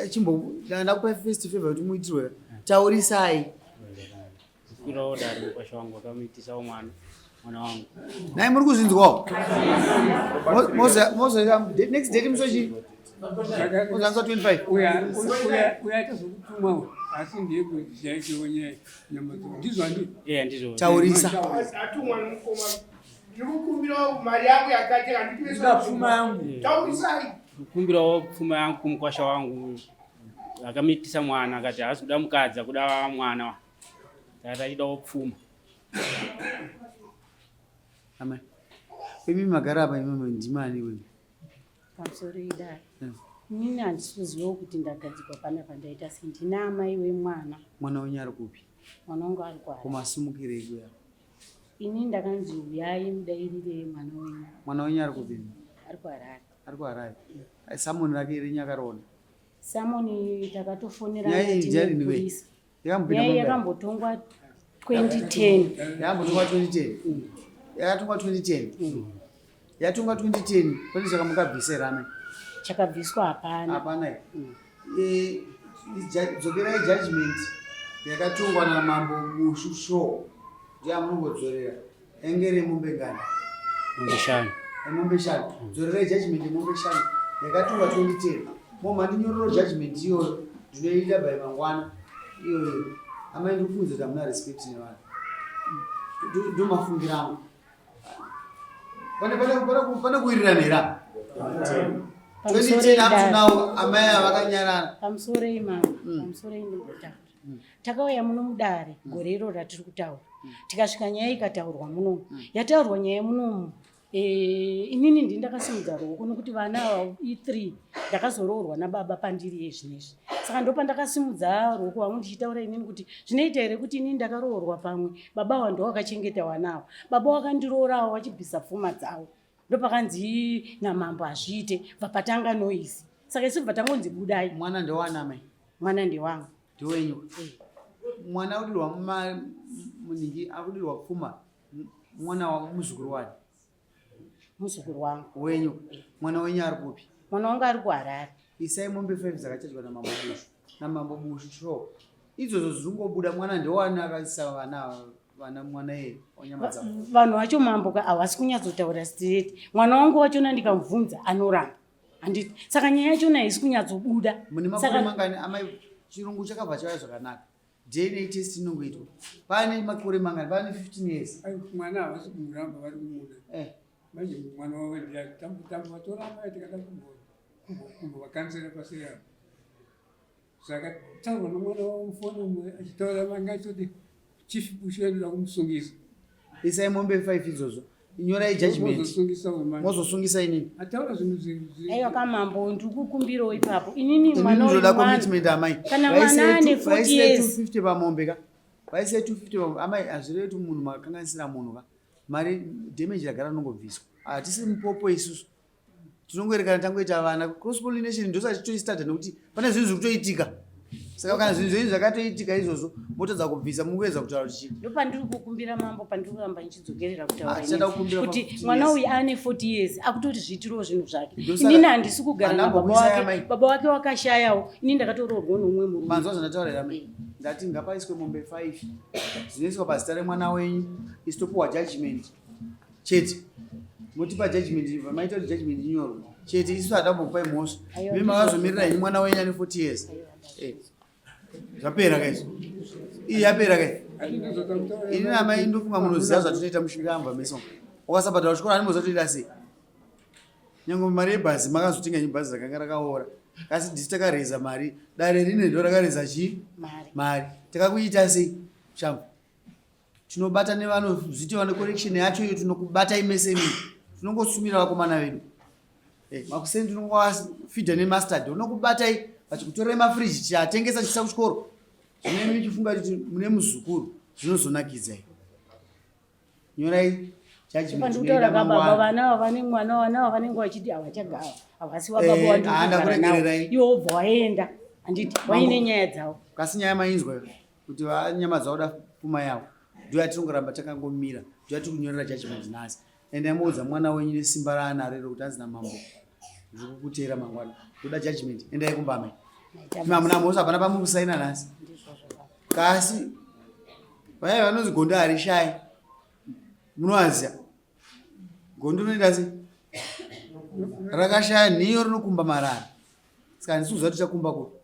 Chimbo ndakupa first favor kuti muitirwe taurisai kukwirawo dari mukwasha wangu akamuitisa mwana wangu naye muri kuzvinzwawo next date musochi muzanza 25 uyaita zvokutumwa asi ndiye kujaikeonye nyama ndizvo ndizo taurisa ndikukumbirawo mari yangu yakati handipfuma yangu taurisai kukumbirawo pfuma yangu kumukwasha wangu akamuitisa mwana akati haasi kuda mukadzi kuda mwana tata achidawo pfuma. Amen. Imi magara apa imi ndimani wewe? Pamusoro idai. Nini handisiziwo kuti ndagadzikwa panapa ndaita sei ndina amai wemwana. Mwana wenyu ari kupi? Mwana wangu ari kwaari. Kumasumukire kuya. Ini ndakanzi uyai mudairire mwana wenyu. Mwana wenyu ari kupi? Ari kwaari. Ari kwaari. Samoni rake rinyakaroona. Samoni takatofonera polisi. Yakambotongwa 2010. Yakambotongwa 2010. Yakatongwa 2010. Yatongwa 2010. Polisi akamukabvisera ame. Chakabviswa hapana. Hapana. Dzokera judgment yakatongwa naMambo Mushu Show. Ndiye munongodzorera. Engere mombe ngani? Mombe shanu. Dzorera judgment mombe shanu. Yakatongwa 2010. Moma ndinyororo judgment iyo ndinoita by mangwana. Iyo amai ndikufunza kuti amuna respect nevanhu. Ndomafungiramo. Pane kuwirirana here. 2010 up to now amai avakanyarara. Pamusoro imama. Pamusoro indibota. Takauya muno mudare gore iro ratiri kutaura. Tikasvika nyaya ikataurwa muno. Yataurwa nyaya muno. Inini ndindakasimudza ruoko nokuti vana E3 ndakazoroorwa nababa pandiri yezvinezvi. Saka ndopandakasimudza ruoko wangu ndichitaura inini kuti zvinoita here kuti inini ndakaroorwa pamwe baba wando wakachengeta wanawo. Baba wakandiroorawo wachibvisa pfuma dzawo. Ndopakanzi naMambo azviite vapatanga noise. Saka isi vatangonzi budai. Mwana ndewana mai. Mwana ndewangu. Ndewenyu. Mwana udirwa muningi akudirwa pfuma. Mwana wa muzukuru wani. Muzukuru wangu. Wenyu. Mwana wenyu ari kupi? Mwana wangu ari kuHarare. Isai mombe 5 dzakachajwa naMambo Mushu Show. Idzodzo zvingobuda mwana ndewana akaisa vana mwana yeye onyama dzawo. Vanhu vacho Mambo havasi kunyatsotaura straight. Mwana wangu wachona ndikamubvunza anoramba. Handiti. Saka nyaya yachona haisi kunyatsobuda. Mune makore mangani amai chirungu chakabva chauya zvakanaka. DNA test inongoitwa. Pane makore mangani? Pane 15 years. Mwana havasi kumuramba vari kumuda. Manje mwana wawe ndiyatambo vatoramba tikada kumbovakanisira pasi yavo. Saka taurwa nomwana wamufoni umwe achitaura manga achiti chief Bush anoda kumusungisa. Isai mombe 5 idzodzo. Inyorai judgment. Mozosungisa inini. Ataura zvinhu aiwa kaMambo ndikukumbirawo ipapo. Inini mwana unoda commitment amai. Kana mwana ane 40 years. 250 pamombe ka. Vaise 250 pamombe. Amai hazvirevi kuti munhu makanganisira munhu ka. Mari damage yagara nongobviswa. Hatisi mupopo isusu. Tinongoerekana tangoita vana. Cross pollination ndosati toistadha nekuti pane zvinhu zviri kutoitika. Saka kana zvinhu zvenyu zvakatoitika izvozvo motadza kubvisa mukuedza kutaura kuti ndopandiri kukumbira Mambo pandiri kuramba ndichidzokerera kutaura kuti mwana uyu ane 40 years akutoti zviitirawo zvinhu zvake. Inini handisi kugara nababa wake. Baba wake wakashayawo. Inini ndakatoroorwa nomumwe murume. Manzwa zvandataurira mai. Ndati ngapaiswe mombe 5 zvinoiswa pazita remwana wenyu isitopuwa judgment chete. Motipa judgment maita kuti judgment inyorwe chete isu hatambopai mhosva. Mimi makazomirira ini mwana wenyu ane 40 years. Zvapera kaizvo. Iyi yapera kai. Ini namai ndofunga munoziva zvatotoita musvikamba meso. Wakasabhadhara kuchikora animozatoita sei? Nyange mari yebhazi makazotenga bhazi rakanga rakaora. Kasi ndisi takareza mari. Dare rine ndo rakareza chi? Mari. Takakuita sei? Shambo. Tinobata nevanozviti vane collection yacho iyo tinokubata imese mimi. Tinongosumira vakomana vedu. Makusendi tinongowafidha nemustard. Unokubatai vachikutorera mafriji chiatengesa chisa kuchikoro. Zvine michifunga kuti mune muzukuru zvinozonakidzai. Nyorai judgment. Pandikutaura kababa vana vane mwana wana vanenge vachiti havachagara. Havasiwa baba wangu. Ndakuregererai. Iwo bva waenda. Handiti waine nyaya dzavo. Kasi nyaya mainzwa kuti nyama dzaoda pfuma yavo. ndio yatirongoramba takangomira, ndio yatikunyorera judgment nhasi. Ende yamuudza mwana wenyu nesimba raanaro iro kuti anzi namambo zviri kukutera mangwana ndoda judgment, endai kumbamai. Mamuna mose hapana pamukusaina nhasi kasi vaya vanonzi gondo harishai munoaziya gondo rinoita sei rakashaya nhiyo rinokumba marara saka handisi kuziva tichakumba kuti